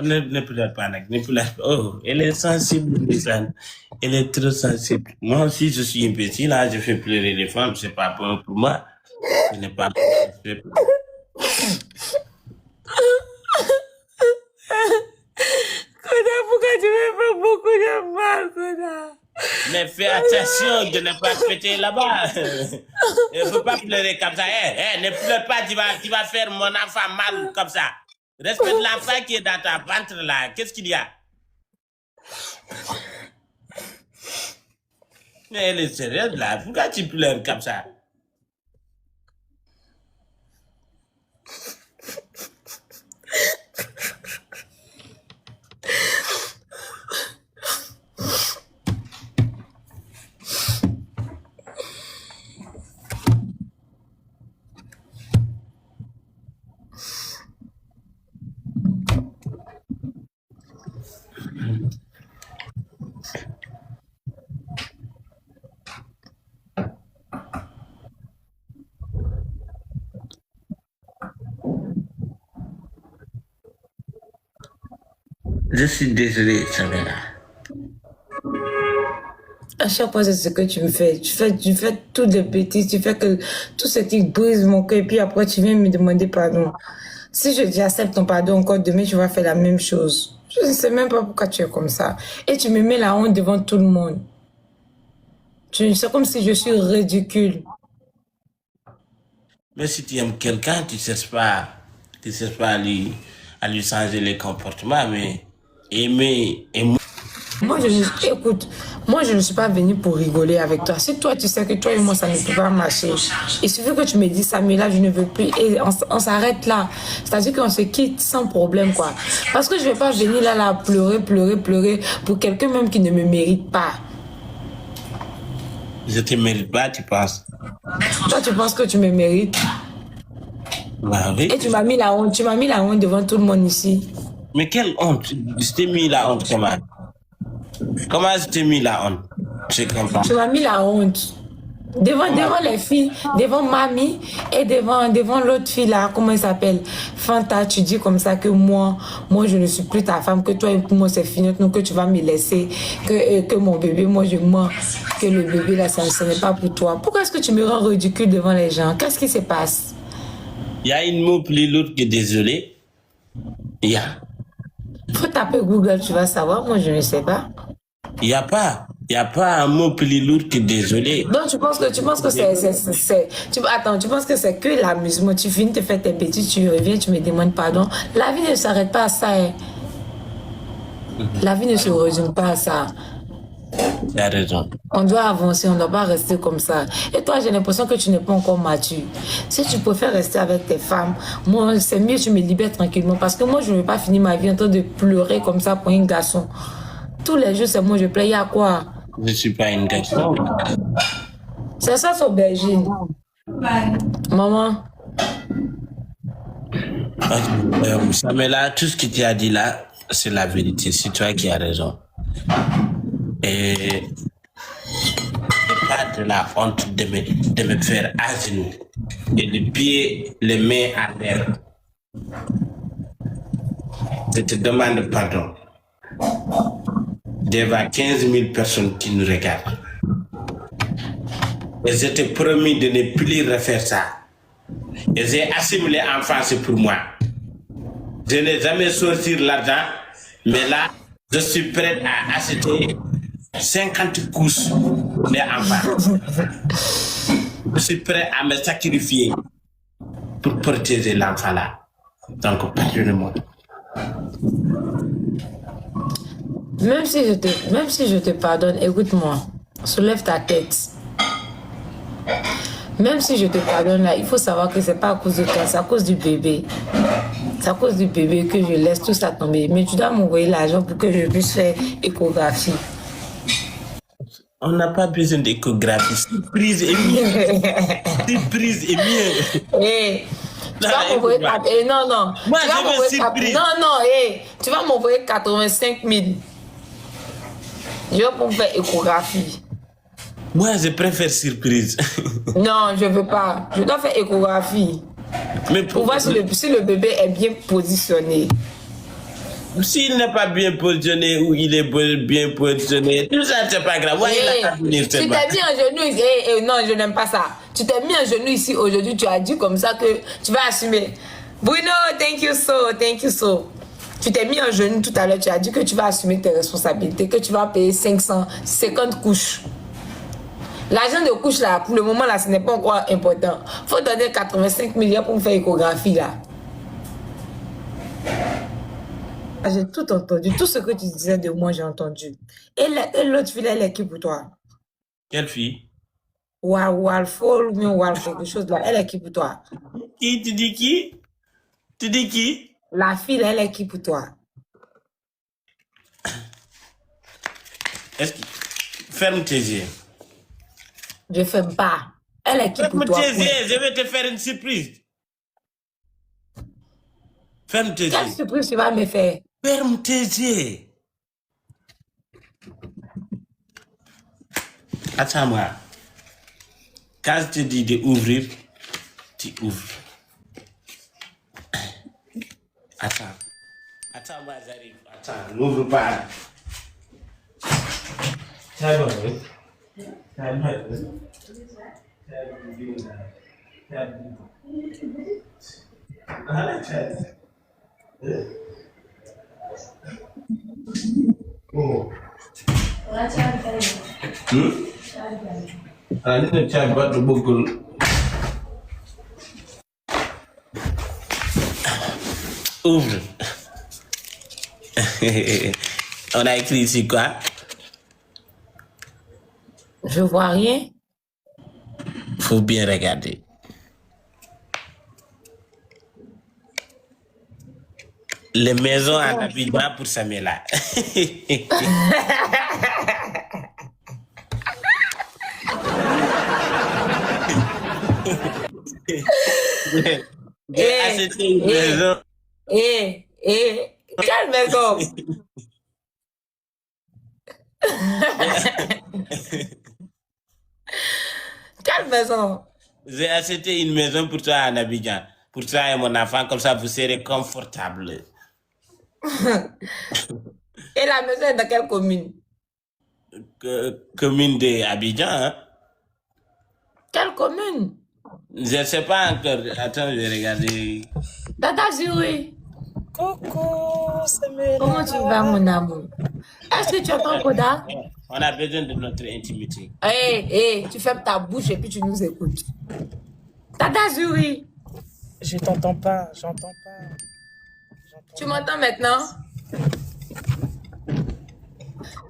ne pleure pas, ne pleure pas. Oh, elle est sensible, Nissan. Elle est trop sensible. Moi aussi, je suis imbécile, là, je fais pleurer les femmes, c'est pas bon pour moi. Ce n'est pas bon. Koda, pourquoi tu me fais beaucoup de mal, Koda? Mais fais attention de ne pas péter là-bas. Il ne faut pas pleurer comme ça. Ne pleure pas, tu vas faire mon enfant mal comme ça. Respecte l'enfant qui est dans ta ventre là. Qu'est-ce qu'il y a? Mais elle est sérieuse là. Pourquoi tu pleures comme ça? Je suis désolé, Samira. À chaque fois, c'est ce que tu me fais. Tu fais toutes les bêtises, tu fais que tout ce qui brise mon cœur, et puis après, tu viens me demander pardon. Si je j'accepte ton pardon encore demain, tu vas faire la même chose. Je ne sais même pas pourquoi tu es comme ça. Et tu me mets la honte devant tout le monde. C'est comme si je suis ridicule. Mais si tu aimes quelqu'un, tu ne cherches pas à lui changer les comportements, mais aimer. Écoute, moi je ne suis pas venue pour rigoler avec toi. Si toi tu sais que toi et moi ça ne peut pas marcher, il suffit que tu me dis Samira, je ne veux plus et on s'arrête là. C'est-à-dire qu'on se quitte sans problème quoi. Parce que je ne vais pas venir là pleurer pour quelqu'un même qui ne me mérite pas. Je te mérite pas, tu penses? Toi tu penses que tu me mérites? Bah oui. Et tu m'as mis la honte devant tout le monde ici. Mais quelle honte? Je t'ai mis la honte comment? Comment je t'ai mis la honte? Je comprends. Tu m'as mis la honte. Devant les filles, devant mamie et devant l'autre fille là, comment elle s'appelle? Fanta, tu dis comme ça que moi je ne suis plus ta femme, que toi et moi c'est fini, que tu vas me laisser, que mon bébé, moi je mens, que le bébé là, ça n'est pas pour toi. Pourquoi est-ce que tu me rends ridicule devant les gens? Qu'est-ce qui se passe? Il y a une mot plus lourde que désolé. Il y a. Faut taper Google, tu vas savoir, moi je ne sais pas. Il n'y a pas un mot plus lourd que désolé. Donc tu penses que attends, tu penses que c'est que l'amusement, tu finis de faire tes bêtises, tu reviens, tu me demandes pardon. La vie ne s'arrête pas à ça. Hein. La vie ne se résume pas à ça. Tu as raison. On doit avancer, on ne doit pas rester comme ça. Et toi, j'ai l'impression que tu n'es pas encore mature. Si tu préfères rester avec tes femmes, moi, c'est mieux que tu me libères tranquillement. Parce que moi, je ne veux pas finir ma vie en train de pleurer comme ça pour un garçon. Tous les jours, c'est moi, je plais. Il y a quoi? Je ne suis pas une garçon. C'est ça, son aubergine. Maman. Samela, tout ce que tu as dit là, c'est la vérité. C'est toi qui as raison. Et pas de la honte de me faire à genoux et les pieds, les mains à terre. Je te demande pardon devant 15 000 personnes qui nous regardent. Et je te promis de ne plus refaire ça. Et j'ai assimilé enfants, c'est pour moi. Je n'ai jamais sorti l'argent, mais là, je suis prêt à acheter 50 couches les enfants. Je suis prêt à me sacrifier pour protéger l'enfant là. Donc, pardonne-moi. Même si je te pardonne, écoute-moi, soulève ta tête. Même si je te pardonne là, il faut savoir que c'est pas à cause de toi, c'est à cause du bébé. C'est à cause du bébé que je laisse tout ça tomber. Mais tu dois m'envoyer l'argent pour que je puisse faire échographie. On n'a pas besoin d'échographie. Surprise est mieux. Surprise est mieux. Hey, tu vas m'envoyer... non. Moi, je veux surprise. Tu vas m'envoyer 85 000. Je vais pour faire échographie. Moi, je préfère surprise. Non, je veux pas. Je dois faire échographie. Mais pour voir si le bébé est bien positionné. S'il n'est pas bien positionné ou il est bien positionné, tout ça, c'est pas grave. Ouais, il a qu'à venir, Tu t'es mis en genou ici. Non, je n'aime pas ça. Tu t'es mis en genou ici aujourd'hui. Tu as dit comme ça que tu vas assumer. Bruno, thank you so. Tu t'es mis en genou tout à l'heure. Tu as dit que tu vas assumer tes responsabilités, que tu vas payer 550 couches. L'argent de couche là, pour le moment là, ce n'est pas encore important. Faut donner 85 millions pour me faire échographie là. J'ai tout entendu. Tout ce que tu disais de moi, j'ai entendu. Et l'autre fille, elle est qui pour toi? Quelle fille? Walfol ou bien Wal quelque chose là. Elle est qui pour toi? Qui? Tu dis qui? Tu dis qui? La fille, elle est qui pour toi? Est-ce que... Ferme tes yeux. Je fais pas. Elle est qui pour toi? Ferme tes yeux, je vais te faire une surprise. Ferme tes yeux. Quelle surprise tu vas me faire? Ferme tes yeux. Attends-moi. Quand je te dis d'ouvrir, tu ouvres. Attends. Attends-moi, j'arrive. Attends, n'ouvre pas. Ça va, oui. Ça va, oui. Oh. Ini chat buat bukul. Ouvre. On a écrit ici quoi? Je vois rien. Faut bien regarder. Les maisons en Abidjan pour Samela. J'ai acheté une maison. Quelle maison? Quelle maison? J'ai acheté une maison pour toi en Abidjan. Pour toi et mon enfant, comme ça vous serez confortable. Et la maison est dans quelle commune? Commune de Abidjan, hein? Quelle commune? Je ne sais pas encore. Attends, je vais regarder. Tata Zuri. Coucou, Samela. Comment tu vas, mon amour? Est-ce que tu entends Koda? On a besoin de notre intimité. Tu fermes ta bouche et puis tu nous écoutes. Tata Zuri. Je t'entends pas, j'entends pas. Tu m'entends maintenant?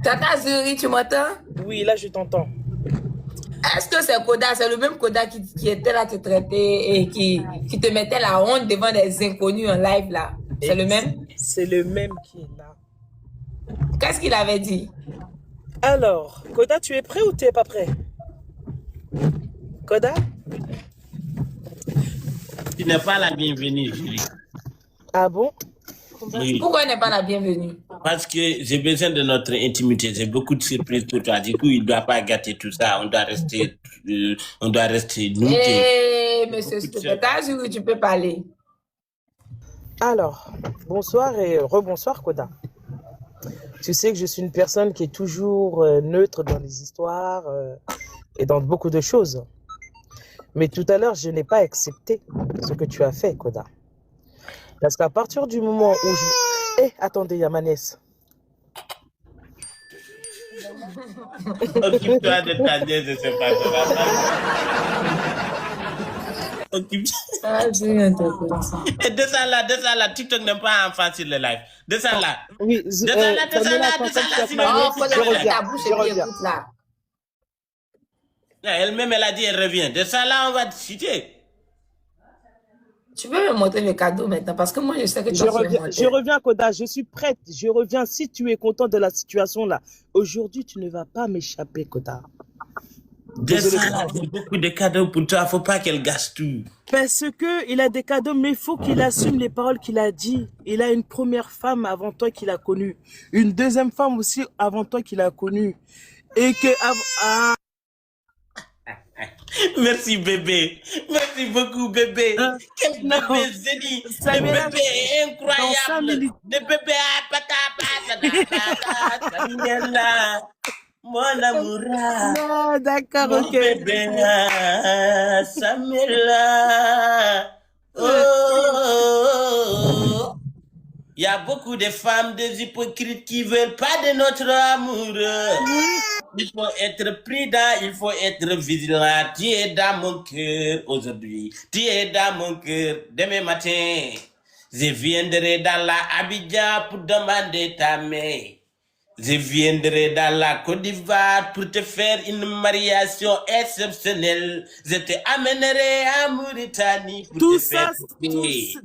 Tata Zuri, tu m'entends? Oui, là, je t'entends. Est-ce que c'est Koda, c'est le même Koda qui était là te traiter et qui te mettait la honte devant des inconnus en live là? C'est le même? C'est le même qui est là. Qu'est-ce qu'il avait dit? Alors, Koda, tu es prêt ou tu n'es pas prêt? Koda? Tu n'es pas la bienvenue, Julie. Ah bon? Oui. Pourquoi elle n'est pas la bienvenue? Parce que j'ai besoin de notre intimité. J'ai beaucoup de surprises pour toi. Du coup, il ne doit pas gâter tout ça. On doit rester nous. Monsieur Tata Zuri, tu peux parler. Alors, bonsoir et rebonsoir, Koda. Tu sais que je suis une personne qui est toujours neutre dans les histoires et dans beaucoup de choses. Mais tout à l'heure, je n'ai pas accepté ce que tu as fait, Koda. Parce qu'à partir du moment où je... attendez, il y a ma nièce. Occupe-toi de ta nièce, je sais pas. Et descends là. TikTok n'aime pas enfant sur le live. Descends là. Oui, Descends là. Oh, faut fermer ta bouche et puis écoute là. Elle-même, elle a dit, elle revient. Descends là, on va te citer. Tu peux me montrer le cadeau maintenant parce que moi je sais que tu je reviens, Koda, je suis prête. Je reviens si tu es content de la situation là. Aujourd'hui, tu ne vas pas m'échapper, Koda. Descends là, j'ai beaucoup de cadeaux pour toi. Faut pas qu'elle gâche tout. Parce que il a des cadeaux, mais il faut qu'il assume les paroles qu'il a dit. Il a une première femme avant toi qu'il a connue. Une deuxième femme aussi avant toi qu'il a connue. Et que... Merci bébé. Merci beaucoup bébé. Quel bébé génie. Le bébé est incroyable. Le bébé a Samuela, mon amour, Non, d'accord, mon ok. bébé, Samuela. Oh, il y a beaucoup de femmes, des hypocrites qui veulent pas de notre amour. Il faut être prudent, il faut être vigilant. Tu es dans mon cœur aujourd'hui. Tu es dans mon cœur. Demain matin, je viendrai dans la Abidjan pour demander ta main. Je viendrai dans la Côte d'Ivoire pour te faire une mariation exceptionnelle. Je te amènerai à Mauritanie pour Tout te faire ça,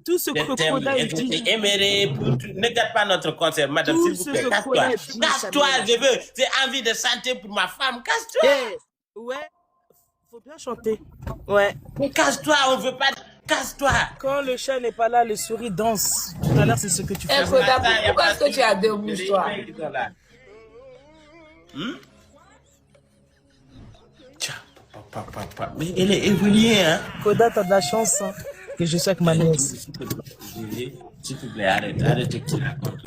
tout ce je t'aime crocodile et je dit. t'aimerai pour tout. Ne gâte pas notre concert, madame, Tout s'il vous ce plaît. que Casse-toi. Kola dit, Casse-toi, Samuela. je veux. J'ai envie de chanter pour ma femme. Casse-toi. Eh, ouais, faut bien chanter. Ouais. Mais casse-toi, on veut pas. Casse-toi. Quand le chat n'est pas là, le souris danse. Tout à l'heure, c'est ce que tu Eh, fais. Koda, pourquoi est-ce que tu as deux bouches, toi? Tiens, papa. Mais elle est évoluée, hein. Koda, t'as de la chance hein, que je sois avec ma nièce. S'il te plaît, arrête ce que tu racontes.